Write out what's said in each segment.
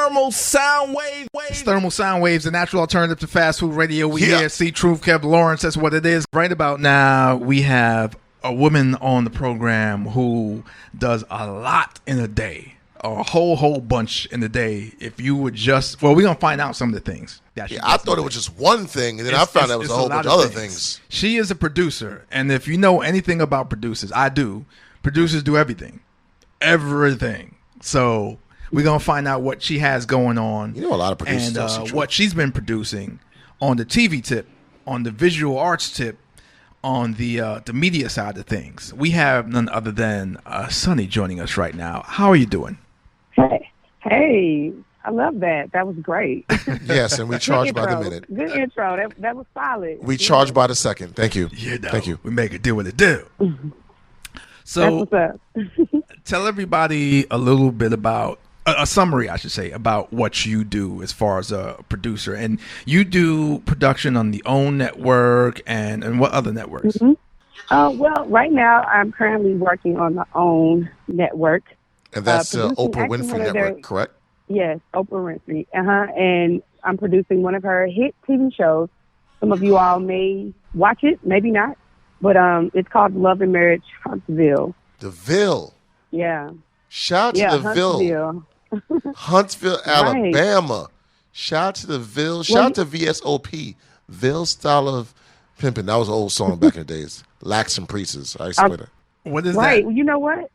Thermal Sound Wave. It's Thermal Sound Waves, the natural alternative to fast food radio. We here, C.Truth, Kev Lawrence. That's what it is. Right about now, we have a woman on the program who does a lot in a day. A whole bunch in the day. If you would just, we're gonna find out some of the things. I thought it was just one thing, and then I found out it was a whole bunch of other things. She is a producer, and if you know anything about producers, I do. Producers do everything. So we're gonna find out what she has going on. You know, a lot of producers and what she's been producing on the TV tip, on the visual arts tip, on the media side of things. We have none other than Sunni joining us right now. How are you doing? Hey, I love that. That was great. Yes, and we charge by the minute. Good intro. That was solid. We charge by the second. Thank you. Thank you. We make it do what it do. So, that's what's up. Tell everybody a little bit about a summary, I should say, about what you do as far as a producer. And you do production on the OWN network and what other networks? Mm-hmm. Well, right now I'm currently working on the OWN network. And that's Oprah Winfrey Network, correct? Yes, Oprah Winfrey. And I'm producing one of her hit TV shows. Some of you all may watch it, maybe not. But it's called Love Marriage Huntsville. The Ville. Yeah. Shout out to the Ville. Huntsville, Alabama. Right. Shout out to the Ville. Shout out to VSOP. Ville Style of Pimpin'. That was an old song back in the days. Lax and Priestess. I explain it. What is that? Right. Well, you know what?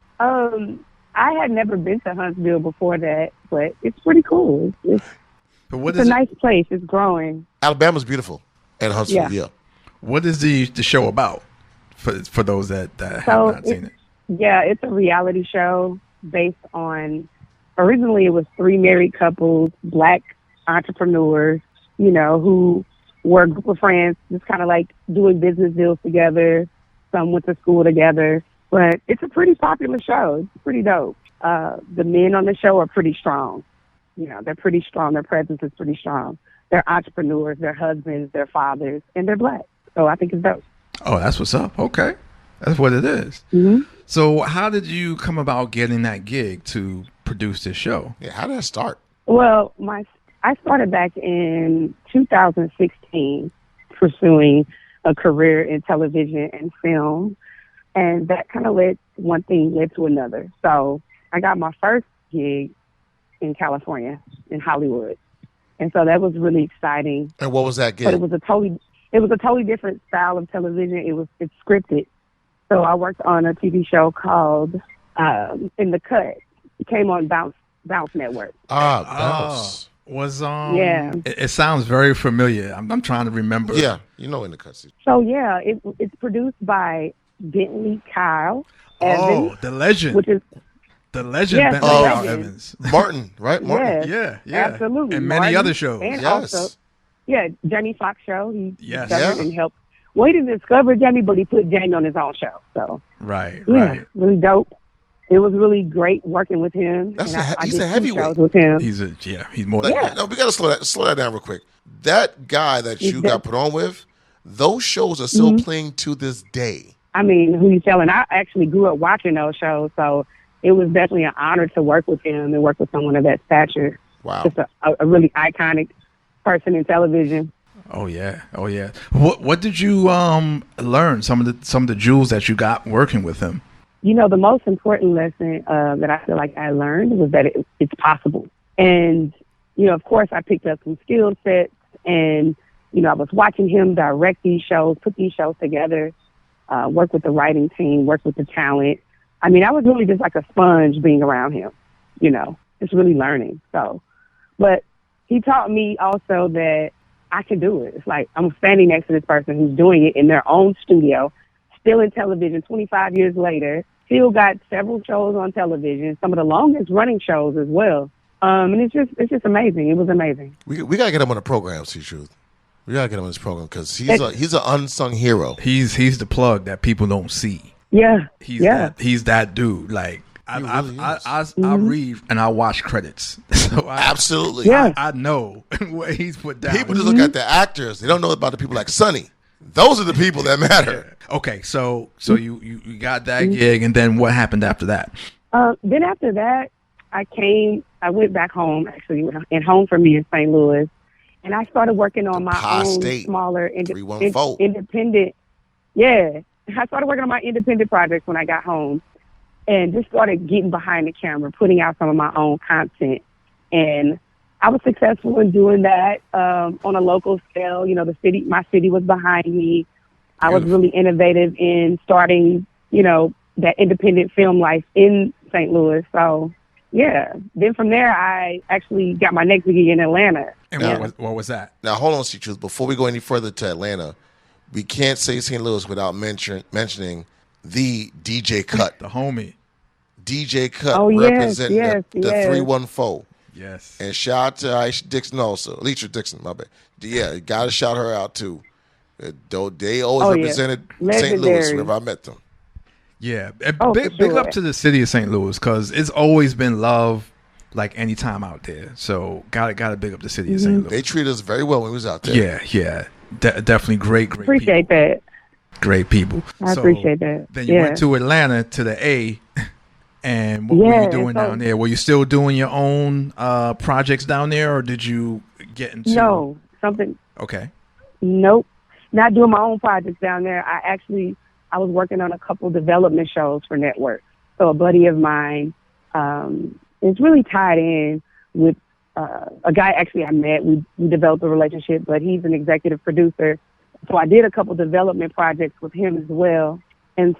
I had never been to Huntsville before that, but it's pretty cool. It's a nice place. It's growing. Alabama's beautiful. And Huntsville, yeah. What is the show about for those that have not seen it? Yeah, it's a reality show based on, originally it was 3 married couples, Black entrepreneurs, who were a group of friends, just kind of like doing business deals together. Some went to school together. But it's a pretty popular show. It's pretty dope. The men on the show are pretty strong. They're pretty strong. Their presence is pretty strong. They're entrepreneurs, they're husbands, they're fathers, and they're Black. So I think it's dope. Oh, that's what's up. Okay. That's what it is. Mm-hmm. So how did you come about getting that gig to produce this show? Yeah, how did that start? Well, I started back in 2016 pursuing a career in television and film. And that kind of one thing led to another. So I got my first gig in California, in Hollywood. And so that was really exciting. And what was that gig? But it was a totally different style of television. It's scripted. So I worked on a TV show called In the Cut. It came on Bounce Network. Bounce. Yeah. It sounds very familiar. I'm trying to remember. Yeah, In the Cut. So yeah, it's produced by Bentley Kyle Evans. Oh, the legend. Which is the legend, Bentley Kyle Evans. Martin, right? Martin. Yes, yeah. Absolutely. And many other shows. And also, Jamie Foxx show. He discovered and helped. Well, he didn't discover Jamie, but he put Jamie on his own show. So right. Really dope. It was really great working with him. He's a heavyweight. With him. He's more than that. No, we got to slow that down real quick. That guy that you got put on with, those shows are still playing to this day. I mean, who you telling? I actually grew up watching those shows, so it was definitely an honor to work with him and work with someone of that stature. Wow. Just a really iconic person in television. Oh yeah. What did you learn? Some of the jewels that you got working with him. The most important lesson that I feel like I learned was that it's possible. And of course, I picked up some skill sets, and I was watching him direct these shows, put these shows together. Work with the writing team, work with the talent. I mean, I was really just like a sponge being around him, just really learning. So, but he taught me also that I can do it. It's like I'm standing next to this person who's doing it in their own studio, still in television 25 years later, still got several shows on television, some of the longest running shows as well. And it's just amazing. It was amazing. We got to get him on the program, C.Truth. We gotta get him on this program because he's an unsung hero. He's the plug that people don't see. Yeah, he's that dude. Like I read and I watch credits, so absolutely, I know what he's put down. People just look at the actors; they don't know about the people like Sunni. Those are the people that matter. Yeah. Okay, so you got that gig, and then what happened after that? Then after that, I went back home, actually, and home for me in St. Louis. And I started working on my own smaller independent. Yeah. I started working on my independent projects when I got home and just started getting behind the camera, putting out some of my own content. And I was successful in doing that on a local scale. You know, my city was behind me. I was really innovative in starting, you know, that independent film life in St. Louis. So, yeah. Then from there, I actually got my next gig in Atlanta. And what was that? Now, hold on, C.Truth. Before we go any further to Atlanta, we can't say St. Louis without mentioning the DJ Cut. The homie. DJ Cut representing the 314. Yes. And shout out to Aisha Dixon also. Alicia Dixon, my bad. Yeah, got to shout her out too. They always represented St. Louis whenever I met them. Yeah. Big up to the city of St. Louis because it's always been love like any time out there. So gotta big up the city of St. Louis. They treated us very well when we was out there. Yeah. Definitely great appreciate people. That. Great people. I appreciate that. Then you went to Atlanta to the A. And what were you doing down there? Were you still doing your own projects down there, or did you get into something? Okay. Nope, not doing my own projects down there. I was working on a couple development shows for networks. So a buddy of mine is really tied in with a guy actually I met. We developed a relationship, but he's an executive producer. So I did a couple development projects with him as well. And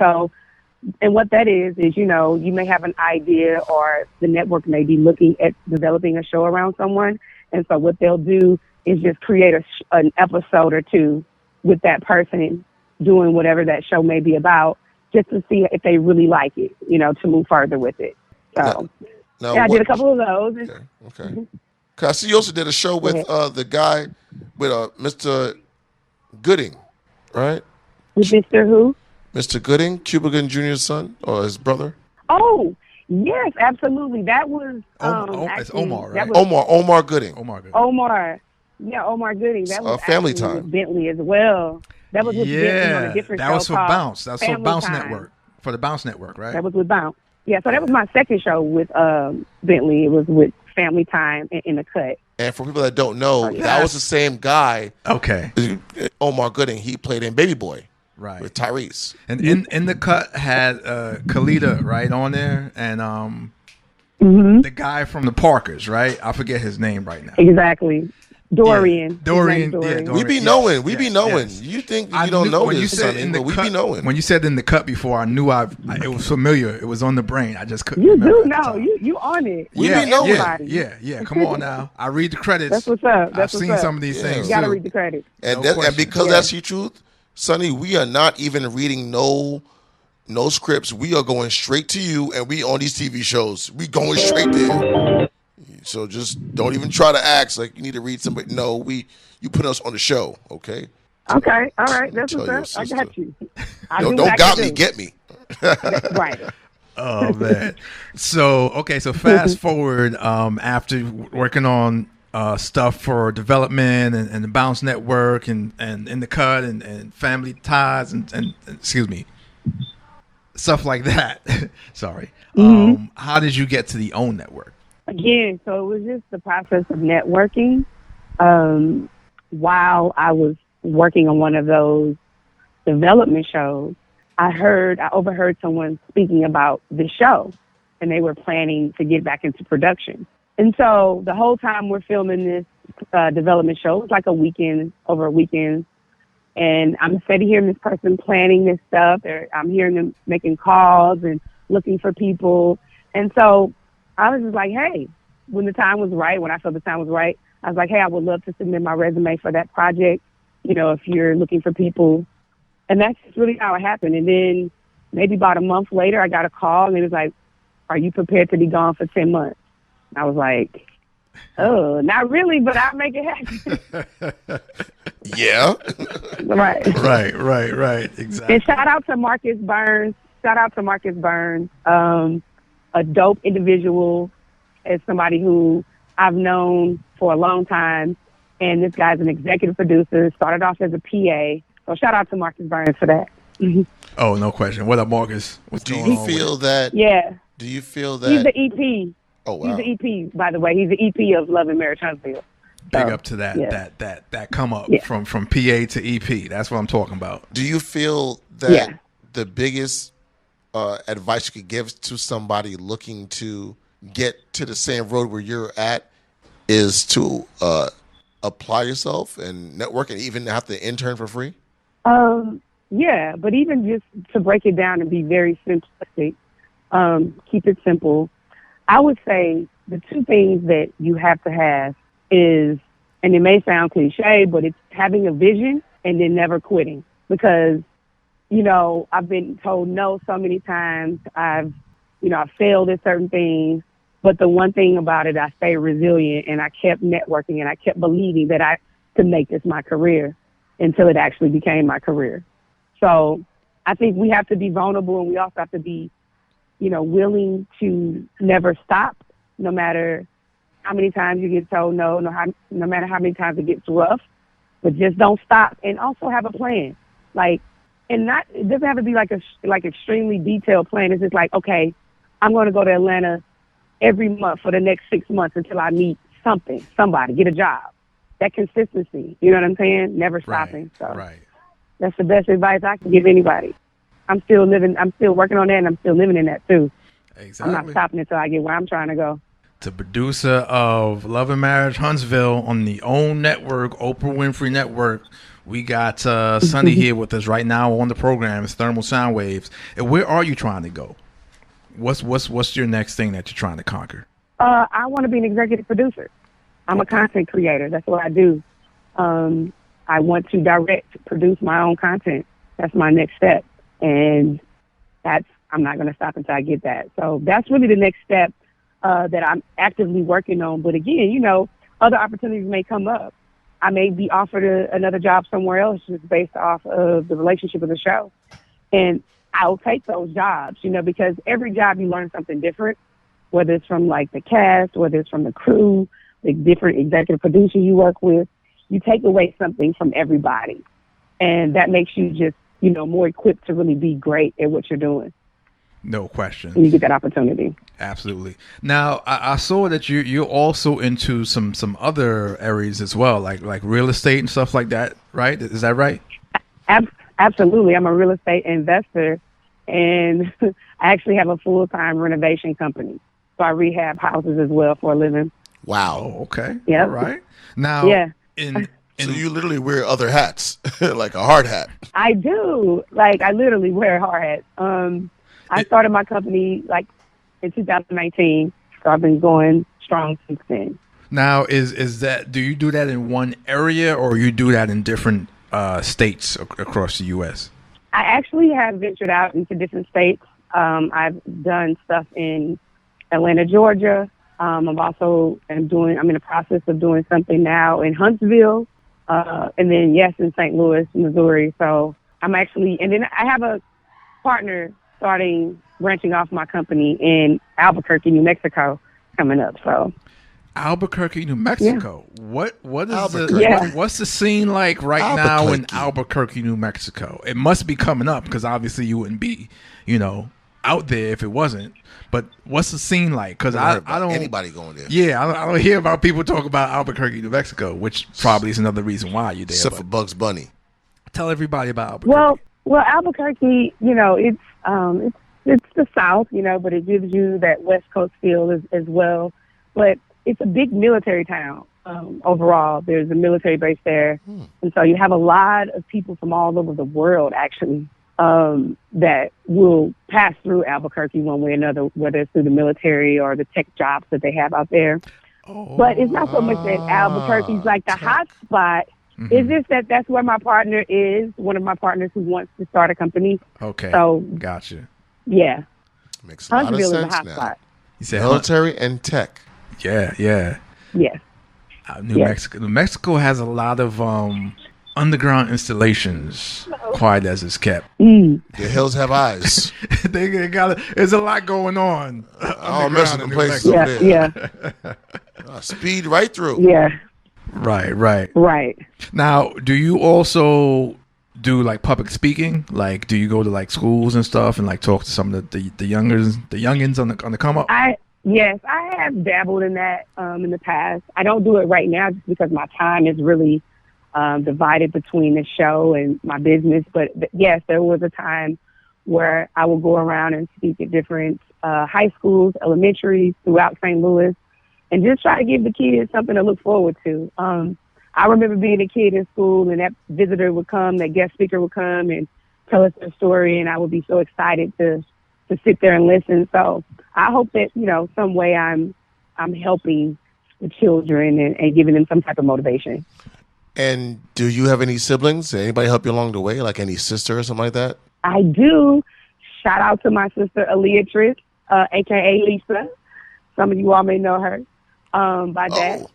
what that is, you know, you may have an idea or the network may be looking at developing a show around someone. And so what they'll do is just create an episode or two with that person doing whatever that show may be about, just to see if they really like it, you know, to move further with it. So I did a couple of those. Okay. I see you also did a show with the guy, with Mr. Gooding, right? With Mr. who? Mr. Gooding, Cuba Gooding Jr.'s son or his brother? Oh, yes, absolutely. That was it's Omar, right? Omar Gooding. Omar. Yeah, Omar Gooding. That was Family Time. With Bentley as well. That was with Bentley on a different show. That was for Bounce. That was for Bounce Time. Network. For the Bounce Network, right? That was with Bounce. Yeah, so that was my second show with Bentley. It was with Family Time in the Cut. And for people that don't know, that was the same guy. Okay. Omar Gooding. He played in Baby Boy. Right. With Tyrese. And in the Cut had Khalida, right, on there. And the guy from the Parkers, right? I forget his name right now. Exactly. Dorian. Dorian. We be knowing. We be knowing. You think you don't know this, Sunny, but we be knowing. When you said in the Cut before, I knew it was familiar. It was on the brain. I just couldn't remember. You do know. You on it. We be knowing. Yeah. Come on now. I read the credits. That's what's up. I've seen some of these things. You got to read the credits. And because that's C.Truth, Sunny, we are not even reading no scripts. We are going straight to you, and we on these TV shows. We going straight there. So just don't even try to act like you need to read somebody. No, you put us on the show, okay? Okay, all right. That's what's up. I got you. Don't got me, get me. Right. Oh man. So fast forward after working on stuff for development and the Bounce Network and in the Cut and Family Ties and excuse me, stuff like that. Sorry. How did you get to the OWN network? Again, so it was just the process of networking. While I was working on one of those development shows, I overheard someone speaking about the show, and they were planning to get back into production. And so the whole time we're filming this development show, it's like over a weekend, and I'm sitting hearing this person planning this stuff. I'm hearing them making calls and looking for people. And so I was just like, hey, when I felt the time was right, I was like, hey, I would love to submit my resume for that project, you know, if you're looking for people. And that's really how it happened. And then maybe about a month later, I got a call, and it was like, are you prepared to be gone for 10 months? And I was like, oh, not really, but I'll make it happen. Yeah. Right. Exactly. And shout out to Marcus Burns, a dope individual, as somebody who I've known for a long time. And this guy's an executive producer, started off as a PA. So shout out to Marcus Burns for that. Oh, no question. What up, Marcus? Do you feel that? Yeah. Do you feel that? He's the EP. Oh, wow. He's the EP, by the way. He's the EP of Love Marriage Huntsville. Big up to that come up from PA to EP. That's what I'm talking about. Do you feel that the biggest advice you could give to somebody looking to get to the same road where you're at is to apply yourself and network and even have to intern for free? Yeah, but even just to break it down and be very simplistic, keep it simple. I would say the two things that you have to have is, and it may sound cliche, but it's having a vision and then never quitting. Because, you know, I've been told no so many times. I've failed at certain things. But the one thing about it, I stayed resilient and I kept networking and I kept believing that I could make this my career until it actually became my career. So I think we have to be vulnerable and we also have to be, willing to never stop, no matter how many times you get told no, no matter how many times it gets rough, but just don't stop and also have a plan. It doesn't have to be like extremely detailed plan. It's just like, okay, I'm going to go to Atlanta every month for the next 6 months until I meet somebody, get a job. That consistency, you know what I'm saying? Never stopping. That's the best advice I can give anybody. I'm still working on that, and I'm still living in that too. Exactly. I'm not stopping until I get where I'm trying to go. The producer of Love Marriage Huntsville on the OWN network, Oprah Winfrey Network. We got Sunni here with us right now on the program. It's Thermal Sound Waves. And where are you trying to go? What's your next thing that you're trying to conquer? I want to be an executive producer. I'm a content creator. That's what I do. I want to produce my own content. That's my next step. And I'm not going to stop until I get that. So that's really the next step that I'm actively working on. But again, other opportunities may come up. I may be offered another job somewhere else just based off of the relationship of the show. And I'll take those jobs, because every job you learn something different, whether it's from like the cast, whether it's from the crew, the different executive producers you work with. You take away something from everybody. And that makes you just, more equipped to really be great at what you're doing. No question. When you get that opportunity. Absolutely. Now, I saw that you're also into some other areas as well, like real estate and stuff like that, right? Is that right? Absolutely. I'm a real estate investor, and I actually have a full-time renovation company. So I rehab houses as well for a living. Wow. Oh, okay. Yeah. All right. Now, so you literally wear other hats, like a hard hat. I do. I literally wear a hard hat. I started my company in 2019, so I've been going strong since then. Now, do you do that in one area, or you do that in different states across the U.S.? I actually have ventured out into different states. I've done stuff in Atlanta, Georgia. I'm in the process of doing something now in Huntsville, and then in St. Louis, Missouri. So I'm and then I have a partner branching off my company in Albuquerque, New Mexico, coming up. So Albuquerque, New Mexico. Yeah. What's the scene like right now in Albuquerque, New Mexico? It must be coming up because obviously you wouldn't be, out there if it wasn't. But what's the scene like? Because I don't anybody going there. Yeah, I don't hear about people talk about Albuquerque, New Mexico, which probably is another reason why you're there. Except for Bugs Bunny. Tell everybody about Albuquerque. Well, Albuquerque, it's the South, but it gives you that West Coast feel as well. But it's a big military town. Overall, there's a military base there, and so you have a lot of people from all over the world actually. That will pass through Albuquerque one way or another, whether it's through the military or the tech jobs that they have out there. But it's not so much that Albuquerque's like the hot spot. Mm-hmm. It's just that's where my partner is, one of my partners who wants to start a company. Okay. So, gotcha. Yeah. Makes a lot of sense is a hot now. Spot. You said military and tech. Yeah. Yes. New Mexico has a lot of underground installations, quiet as it's kept. The hills have eyes. they got there's a lot going on. I don't mess with the places over there. Yeah. Speed right through. Yeah. Right. Now, do you also do public speaking? Do you go to schools and stuff and talk to some of the youngins on the come up? Yes, I have dabbled in that in the past. I don't do it right now just because my time is really divided between the show and my business. But yes, there was a time where I would go around and speak at different high schools, elementaries throughout St. Louis, and just try to give the kids something to look forward to. I remember being a kid in school, and that visitor would come, that guest speaker would come and tell us their story, and I would be so excited to sit there and listen. So I hope that, some way I'm helping the children and giving them some type of motivation. And do you have any siblings? Did anybody help you along the way, like any sister or something like that? I do. Shout out to my sister, Aleatrice, a.k.a. Lisa. Some of you all may know her by that.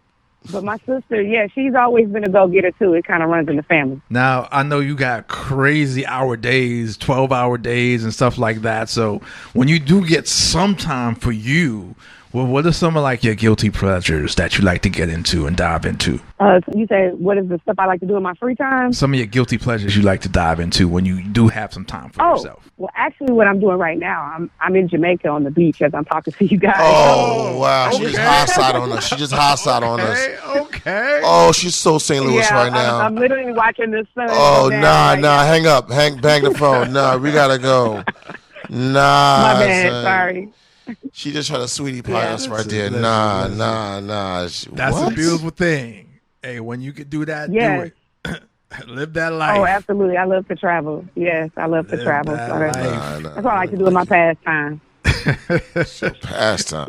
But my sister, she's always been a go-getter, too. It kind of runs in the family. Now, I know you got crazy hour days, 12-hour days and stuff like that. So when you do get some time for you, well, what are some of like your guilty pleasures that you like to get into and dive into? So you say, what is the stuff I like to do in my free time? Some of your guilty pleasures you like to dive into when you do have some time for yourself. Well, actually, what I'm doing right now, I'm in Jamaica on the beach as I'm talking to you guys. Oh, wow. Okay. She just hostile on us. She just hostile on us. Okay. Oh, she's so St. Louis right now. I'm literally watching the sun. Oh, nah. Hang up. Bang the phone. Nah, we got to go. Nah. My bad. Son. Sorry. She just trying to sweetie pie us right there. Nah. That's a beautiful thing. Hey, when you can do that, do it. Live that life. Oh, absolutely. I love to travel. Yes, I love to travel. That's what I like to do in my pastime. So pastime.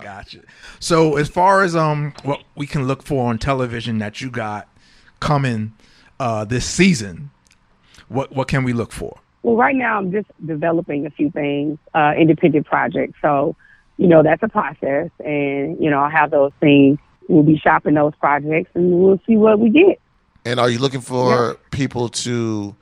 Gotcha. So as far as what we can look for on television that you got coming this season, what can we look for? Well, right now I'm just developing a few things, independent projects. So, that's a process, and I'll have those things. We'll be shopping those projects, and we'll see what we get. And are you looking for people to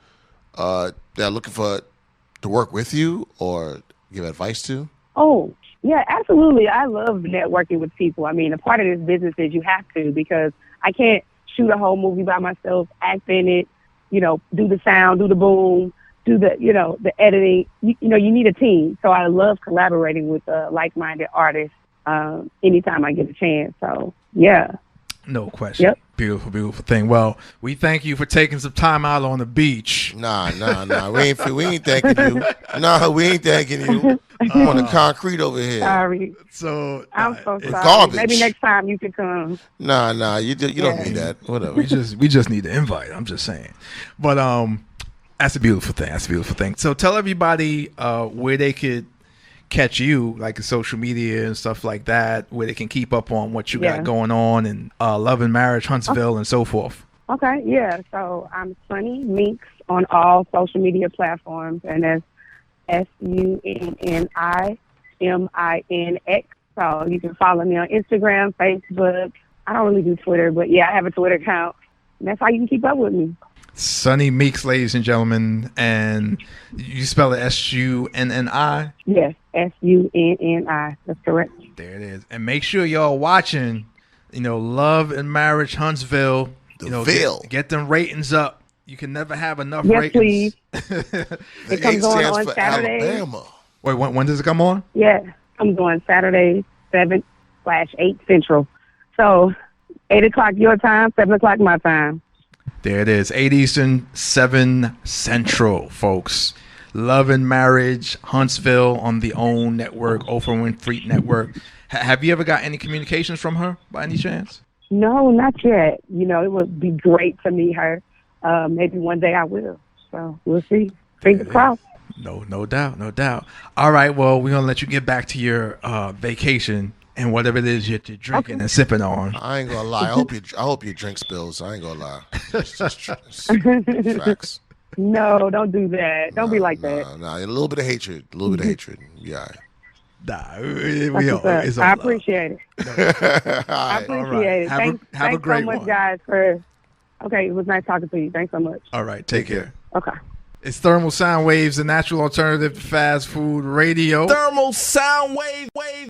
that are looking to work with you or give advice to? Oh, yeah, absolutely. I love networking with people. I mean, a part of this business is you have to, because I can't shoot a whole movie by myself, act in it, do the sound, do the boom, do the, the editing. You need a team. So I love collaborating with like-minded artists anytime I get a chance. So, yeah. No question. Yep. Beautiful thing. Well, we thank you for taking some time out on the beach. Nah. We ain't thanking you. Nah, we ain't thanking you. I'm on the concrete over here. Sorry. So I'm so sorry. Garbage. Maybe next time you can come. Nah. You don't need that. Whatever. We just need the invite. I'm just saying. But that's a beautiful thing. So tell everybody where they could catch you, like social media and stuff like that, where they can keep up on what you got going on, and Love Marriage Huntsville and so forth. Okay, yeah. So I'm Sunni Minx on all social media platforms, and that's SUNNIMINX. So you can follow me on Instagram, Facebook. I don't really do Twitter, but I have a Twitter account. And that's how you can keep up with me. Sunni Meeks, ladies and gentlemen, and you spell it SUNNI? Yes, SUNNI. That's correct. There it is. And make sure y'all watching, Love and Marriage Huntsville. Get them ratings up. You can never have enough ratings. Yes, please. It comes on Saturday. Alabama. Wait, when does it come on? Yeah, I'm doing Saturday 7/8 Central. So 8 o'clock your time, 7 o'clock my time. There it is, 8 Eastern, 7 Central, folks. Love and Marriage Huntsville on the OWN network, Oprah Winfrey Network. Have you ever got any communications from her by any chance? No, not yet. It would be great to meet her. Maybe one day I will. So we'll see. Fingers crossed. No doubt. All right, well, we're going to let you get back to your vacation and whatever it is you're drinking and sipping on. I ain't gonna lie. I hope your drink spills. I ain't gonna lie. It's just facts. No, don't do that. Don't be like that. Nah. A little bit of hatred. Yeah. Nah, it's all I appreciate it. I appreciate it. Thanks a great so much, one. guys. Okay, it was nice talking to you. Thanks so much. All right, take care. Okay. It's Thermal Sound Waves, the natural alternative to fast food radio. Thermal Sound Wave.